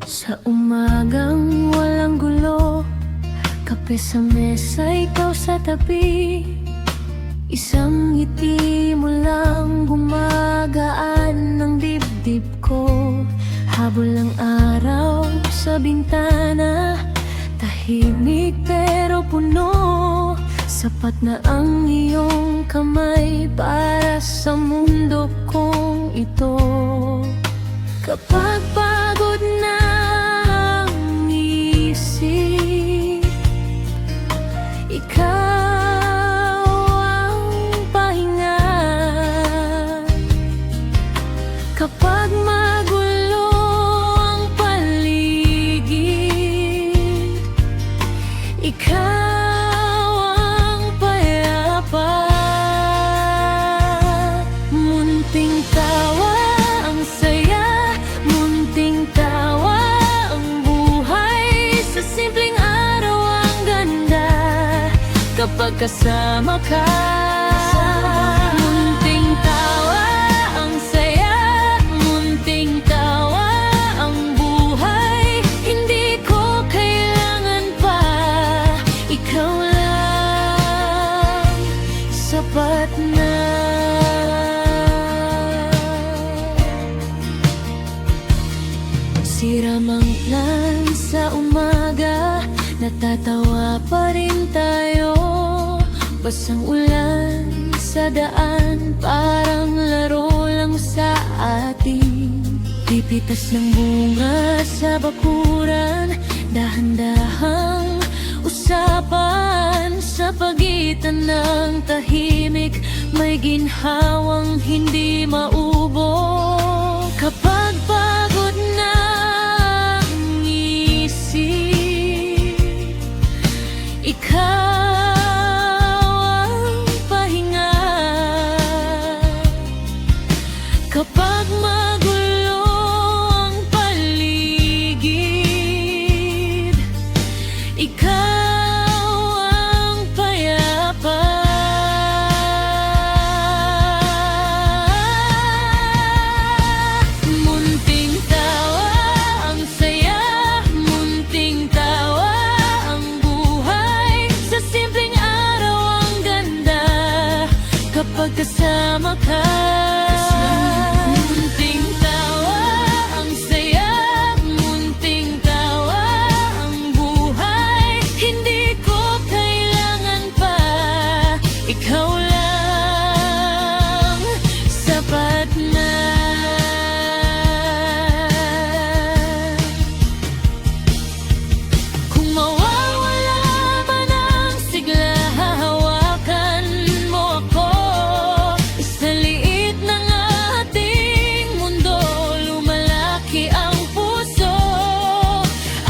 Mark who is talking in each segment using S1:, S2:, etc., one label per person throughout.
S1: Sa umagang walang gulo, kape sa mesa, ikaw sa tabi. Isang ngiti mo lang gumagaan ng dibdib ko. Habol ng araw sa bintana, tahimik pero puno. Sapat na ang iyong kamay para sa mundo kong ito. Kapag pagod na ang isip, ikaw ang pahinga. Kapag magulo ang paligid, ikaw ang payapa. Munting tawa ang saya, munting tawa ang buhay. Sa simpleng araw ang ganda kapag kasama ka. Munting tawa ang saya, munting tawa ang buhay. Hindi ko kailangan pa, ikaw lang sapat na. Siramang plan sa umaga, natatawa pa rin tayo. Basang ulan sa daan, parang laro lang sa atin. Pipitas ng bunga sa bakuran, dahan-dahang usapan. Sa pagitan ng tahimik, may ginhawang hindi maubo. Kapag pagod na ang isip, ikaw ang pahinga. Kapag magulo ang paligid, ikaw ang payapa. Munting tawa ang saya, munting tawa ang buhay. Sa simpleng araw ang ganda kapag kasama ka. Munting tawa ang saya, munting tawa ang buhay. Hindi ko kailangan pa, ikaw lang sapat na. Kung mawawala man ang sigla, hahawakan mo ako. Sa liit ng ating mundo, lumalaki ang puso.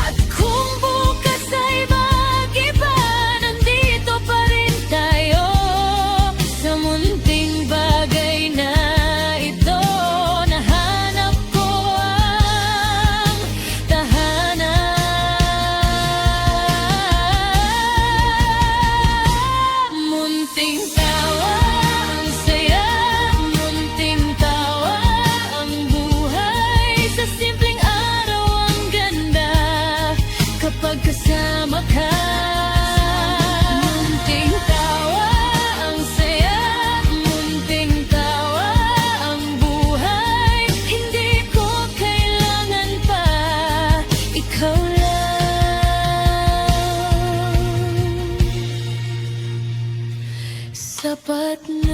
S1: At kung bukas ay mag-iba, nandito pa rin tayo. Sa munting bagay na ito, nahanap ko ang tahanan. Munting tawa ang saya, munting tawa ang buhay. Sa simpleng araw ang ganda kapag kasama ka. Munting tawa ang saya, munting tawa ang buhay. Hindi ko kailangan pa, ikaw lang sapat na.